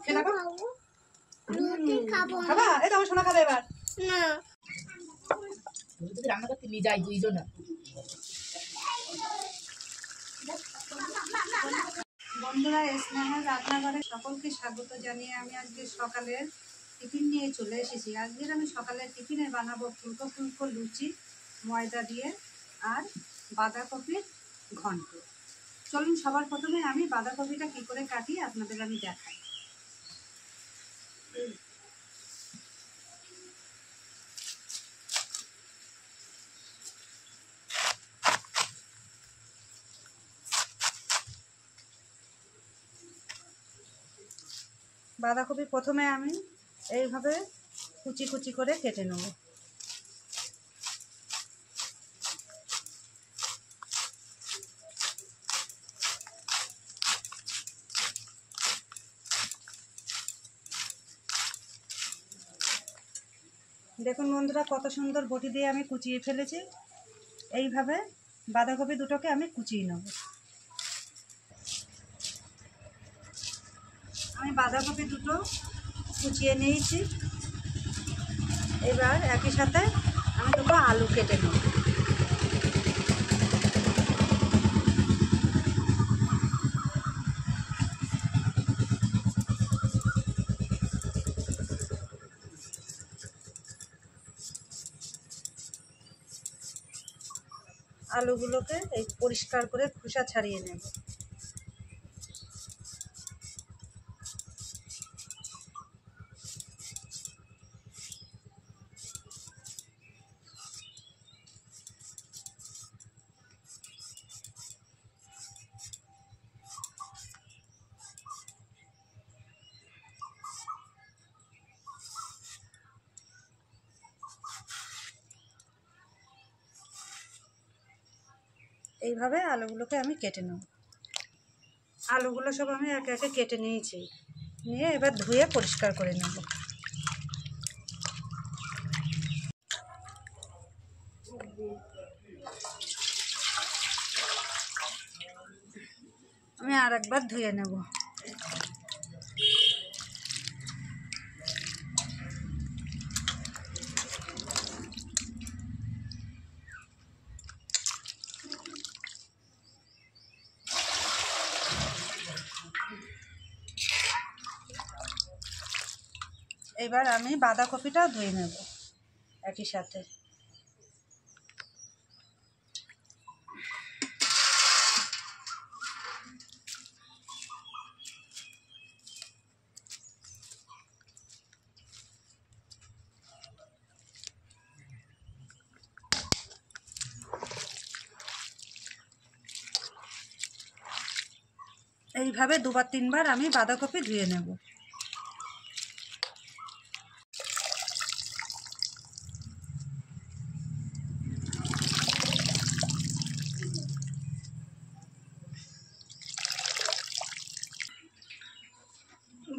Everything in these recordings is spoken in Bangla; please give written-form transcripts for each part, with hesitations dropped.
খেয়ে দেখো। খাবা? এই তো আমার সোনা খাবে এবার। না যদি রান্না করতে নিয়ে যাই দুইজন। বন্ধুরা, স্নেহের রান্নাঘরে সকলকে স্বাগত জানিয়ে আমি আজকে সকালের টিফিন নিয়ে চলে এসেছি। আজকের আমি সকালের টিফিনে বানাবো ফুলকো ফুলকো লুচি ময়দা দিয়ে আর বাঁধাকপির ঘন্ট। চলুন সবার প্রথমে আমি বাঁধাকপিটা কী করে কাটি আপনাদের আমি দেখাই। বাঁধাকপি প্রথমে আমি এইভাবে কুচি কুচি করে কেটে নেব। দেখুন বন্ধুরা, কত সুন্দর বটি দিয়ে আমি কুচিয়ে ফেলেছি। এইভাবে বাঁধাকপি দুটোকে আমি কুচিয়ে নেব। আমি বাঁধাকপি দুটো কুচিয়ে নিয়েছি। এবার একই সাথে আমি দুটো আলু কেটে নেব। আলুগুলোকে এই পরিষ্কার করে খোসা ছাড়িয়ে নেব। এইভাবে আলুগুলোকে আমি কেটে নেব। আলুগুলো সব আমি একে একে কেটে নিয়েছি, নিয়ে এবার ধুয়ে পরিষ্কার করে নেব। আমি আর একবার ধুয়ে নেব। এবার আমি বাঁধাকপিটা ধুয়ে নেব একই সাথে। এইভাবে দুবার তিনবার আমি বাঁধাকপি ধুয়ে নেব।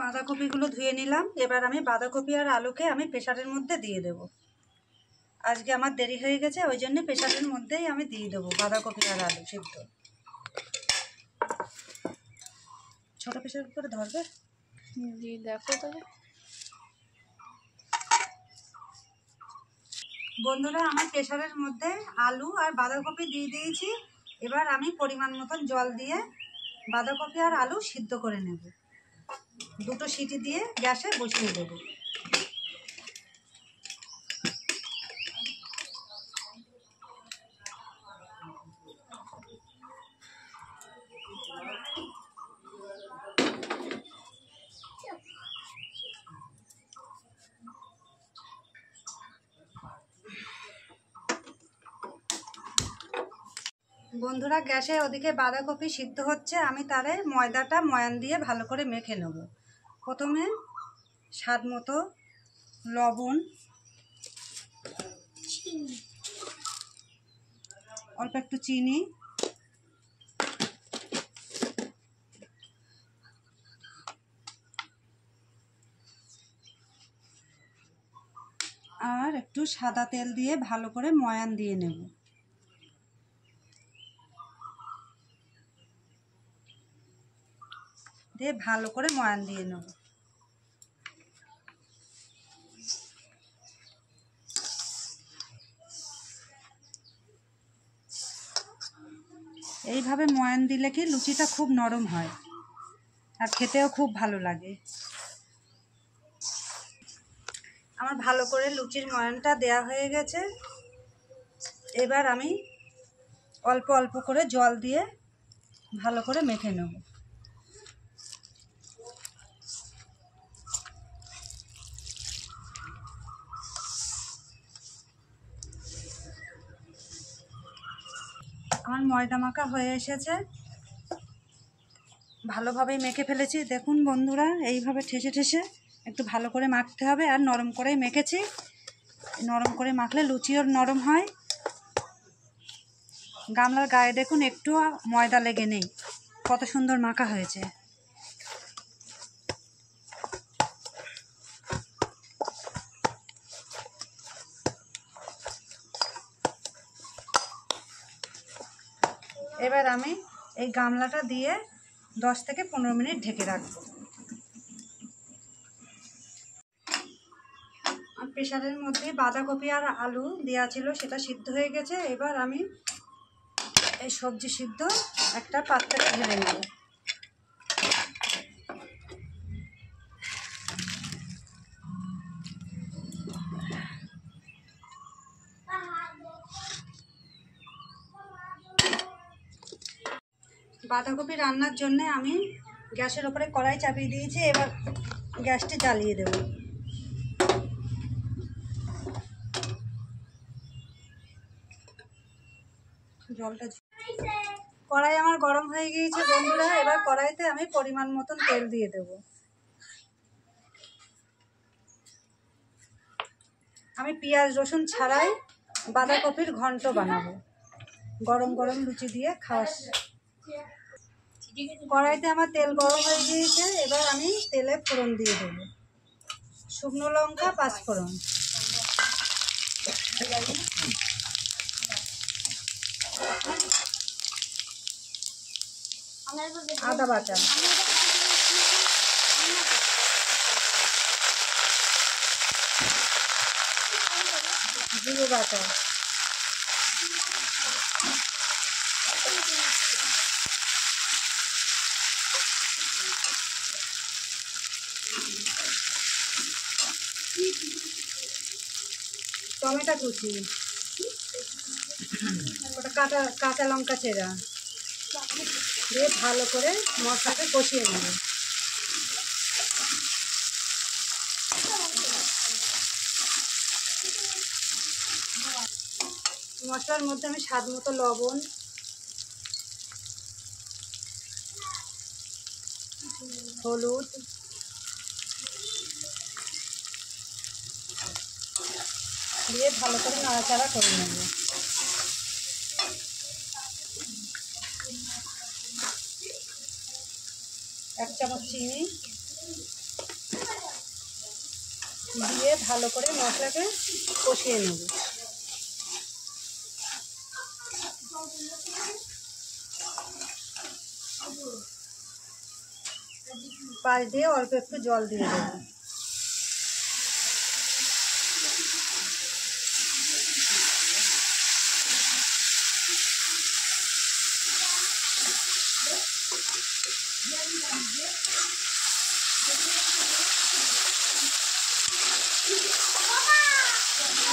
বাঁধাকপিগুলো ধুয়ে নিলাম। এবার আমি বাঁধাকপি আর আলুকে আমি প্রেসারের মধ্যে দিয়ে দেব। আজকে আমার দেরি হয়ে গেছে, ওই জন্য প্রেসারের মধ্যেই আমি দিয়ে দেবো বাঁধাকপি আর আলু সিদ্ধ। ছোট প্রেসার করে ধরবে? দেখো তবে বন্ধুরা, আমি প্রেসারের মধ্যে আলু আর বাঁধাকপি দিয়ে দিয়েছি। এবার আমি পরিমাণ মতন জল দিয়ে বাঁধাকপি আর আলু সিদ্ধ করে নেব। দুটো সিটি দিয়ে গ্যাসে বসিয়ে দেব। বন্ধুরা, গ্যাসে ওদিকে বাঁধাকপি সিদ্ধ হচ্ছে, আমি তারে ময়দাটা ময়ান দিয়ে ভালো করে মেখে নেব। প্রথমে স্বাদ মতো লবণ, অল্প একটু চিনি, আর একটু সাদা তেল দিয়ে ভালো করে ময়ান দিয়ে নেব। দিয়ে ভালো করে ময়ান দিয়ে নেব। এইভাবে ময়ান দিলে কি লুচিটা খুব নরম হয় আর খেতেও খুব ভালো লাগে। আমার ভালো করে লুচির ময়ানটা দেয়া হয়ে গেছে। এবার আমি অল্প অল্প করে জল দিয়ে ভালো করে মেখে নেব। আমার ময়দা মাখা হয়ে এসেছে, ভালোভাবেই মেখে ফেলেছি। দেখুন বন্ধুরা, এইভাবে ঠেসে ঠেসে একটু ভালো করে মাখতে হবে আর নরম করেই মেখেছি। নরম করে মাখলে লুচিও নরম হয়। গামলার গায়ে দেখুন একটু ময়দা লেগে নেই, কত সুন্দর মাখা হয়েছে। এবার আমি এই গামলাটা দিয়ে 10 থেকে 15 মিনিট ঢেকে রাখবো। প্রেসারের মধ্যে বাঁধাকপি আর আলু দেওয়া ছিল, সেটা সিদ্ধ হয়ে গেছে। এবার আমি এই সবজি সিদ্ধ একটা পাত্রে ঢেলে নেব। বাঁধাকপি রান্নার জন্য আমি গ্যাসের উপরে কড়াই চাপিয়ে দিয়েছি। এবার গ্যাসটি জ্বালিয়ে দেব। কড়াই আমার গরম হয়ে গিয়েছে বন্ধুরা। এবার কড়াইতে আমি পরিমাণ মতন তেল দিয়ে দেব। আমি পেঁয়াজ রসুন ছাড়াই বাঁধাকপির ঘন্ট বানাবো, গরম গরম লুচি দিয়ে খাওয়া। কড়াইতে আমার তেল গরম হয়ে গিয়েছে। এবার আমি তেলে ফোড়ন দিয়ে দেবো। শুকনো লঙ্কা, 5 ফোড়ন, আদা বাটা, জিরে বাটা, টমেটো কুচি, ওটা কাঁচা লঙ্কা চেরা দিয়ে ভালো করে মশলাটা কষিয়ে নেব। মশলার মধ্যে আমি স্বাদ মতো লবণ, হলুদ, দিয়ে ভালো করে নাড়াচাড়া করে নেব। এক চামচ চিনি দিয়ে ভালো করে মশলাকে কষিয়ে নেব। পাশ দিয়ে অল্প একটু জল দিয়ে দেব।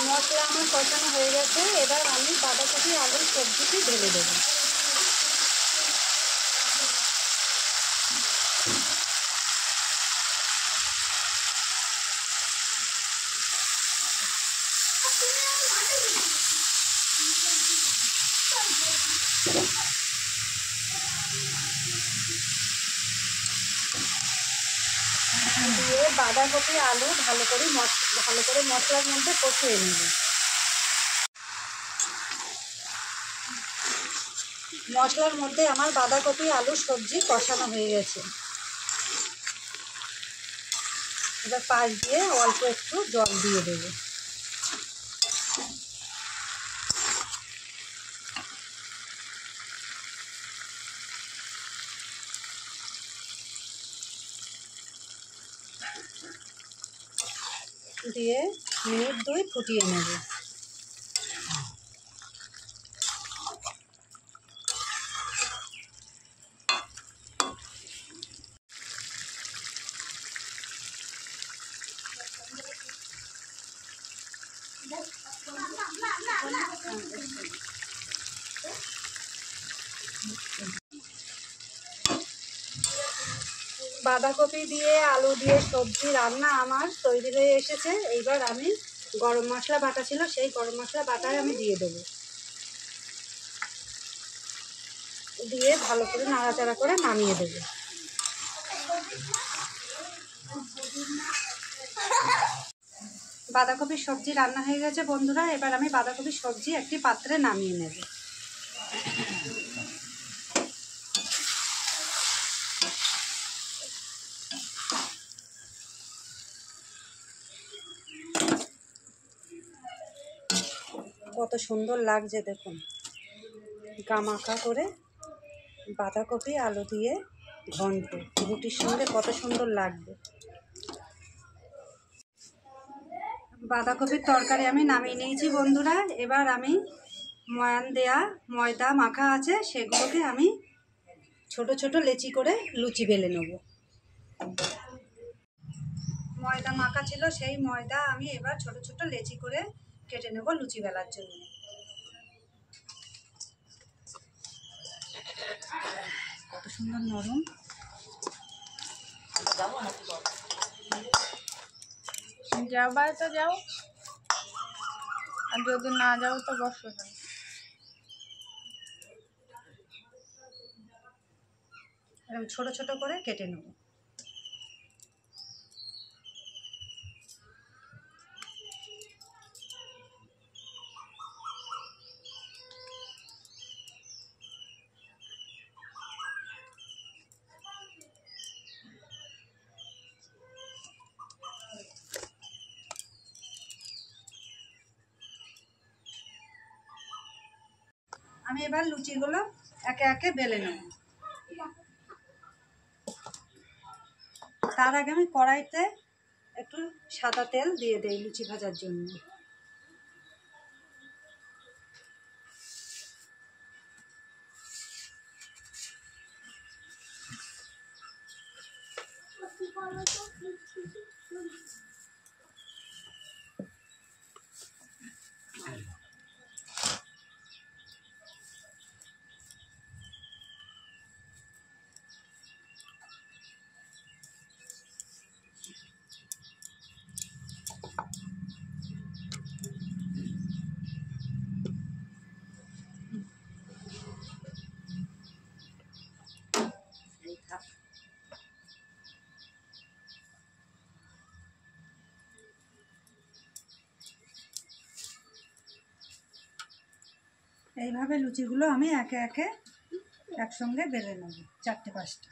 মশলা আমার কষানো হয়ে গেছে। এবার আমি বাঁধাকপি আলুর সবজিটি ঢেলে দেব। দিয়ে বাঁধাকপি আলু ভালো করে মশলার মধ্যে কষিয়ে নেব। মশলার মধ্যে আমার বাঁধাকপি আলু সবজি কষানো হয়ে গেছে। এবার পাশ দিয়ে অল্প একটু জল দিয়ে দেব। দিয়ে মিনিট 2 ফুটিয়ে নেব। বাঁধাকপি দিয়ে আলু দিয়ে সবজি রান্না আমার তৈরি হয়ে এসেছে। এইবার আমি গরম মশলা বাটা ছিল, সেই গরম মশলা বাটায় আমি দিয়ে দেবো, দিয়ে ভালো করে নাড়াচাড়া করে নামিয়ে দেবো। বাঁধাকপির সবজি রান্না হয়ে গেছে বন্ধুরা। এবার আমি বাঁধাকপির সবজি একটি পাত্রে নামিয়ে নেব। কত সুন্দর লাগছে দেখুন, গামাখা করে বাঁধাকপি আলু দিয়ে ঘন্ট রুটির সঙ্গে কত সুন্দর লাগবে। বাঁধাকপির তরকারি আমি নামিয়ে নিয়েছি বন্ধুরা। এবার আমি ময়ান দেয়া ময়দা মাখা আছে, সেগুলোকে আমি ছোট ছোট লেচি করে লুচি বেলে নেব। ময়দা মাখা ছিল, সেই ময়দা আমি এবার ছোট ছোট লেচি করে কেটে নেব লুচি বেলার জন্য। কত সুন্দর নরম। যাও বাড়িতে যাও, আর যদি না যাও তো বসো। এরকম ছোট ছোট করে কেটে নেব। আমি এবার লুচিগুলো একে একে বেলে নেব। তার আগে আমি কড়াইতে একটু সাদা তেল দিয়ে দেই লুচি ভাজার জন্য। এইভাবে লুচিগুলো আমি একে একে একসঙ্গে বেলে নেব, 4টে-5টা।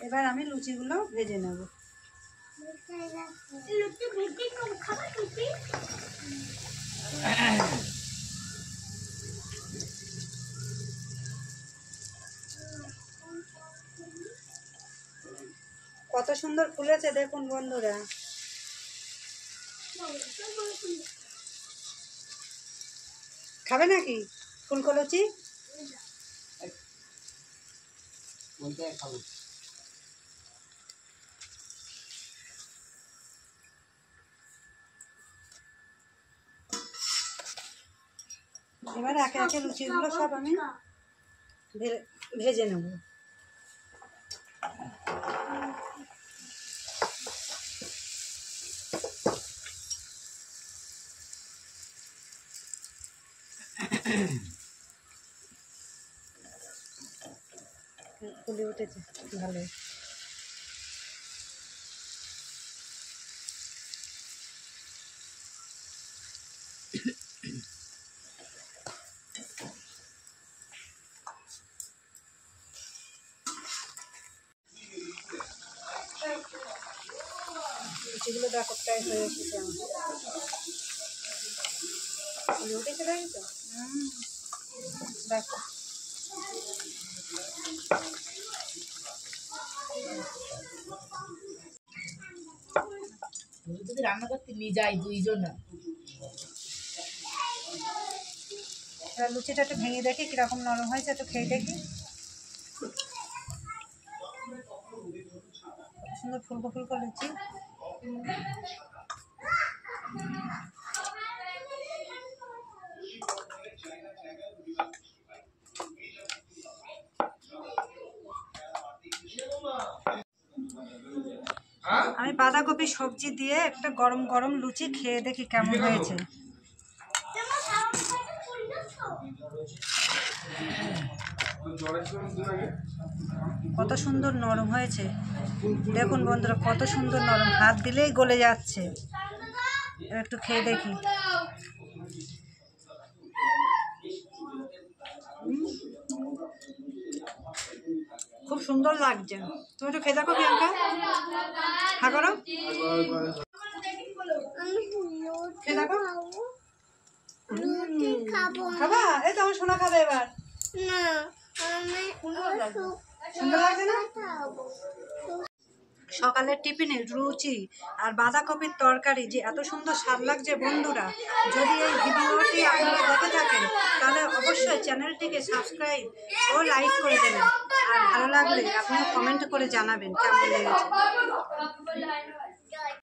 এবার আমি লুচিগুলো ভেজে নেব। কত সুন্দর ফুলেছে দেখুন বন্ধুরা। খাবে নাকি ফুলকো লুচি? এবার একে একে লুচিগুলো সব আমি ভেজে নেব। ফুলে উঠেছে ভালো। লুচিগুলো দেখো প্রায় হয়ে এসেছে আমার। ফুলে উঠেছে দেখি তো। দেখো যদি রান্না করতে নিয়ে যাই দুইজন, এবার লুচিটা একটু ভেঙে দেখি কীরকম নরম হয়েছে, একটু খেয়ে দেখি। সুন্দর ফুলকো ফুলকো লুচি। আমি বাঁধাকপি সবজি দিয়ে একটা গরম গরম লুচি খেয়ে দেখি কেমন হয়েছে। কত সুন্দর নরম হয়েছে দেখুন বন্ধুরা, কত সুন্দর নরম, হাত দিলেই গলে যাচ্ছে। একটু খেয়ে দেখি। খুব সুন্দর লাগছে। তুমি একটু খেয়ে দেখো প্রিয়াঙ্কা, হ্যাঁ করো, খেয়ে দেখো। খাবা? এই তো আমার সোনা খাবে এবার। সুন্দর লাগছে না? সকালের টিফিনে লুচি আর বাঁধাকপির তরকারি যে এত সুন্দর স্বাদ লাগছে বন্ধুরা, যদি এই ভিডিওটি আপনারা দেখে থাকেন তাহলে অবশ্যই চ্যানেলটিকে সাবস্ক্রাইব ও লাইক করে দেবেন। আর ভালো লাগলে আপনি কমেন্ট করে জানাবেন কেমন লেগেছে।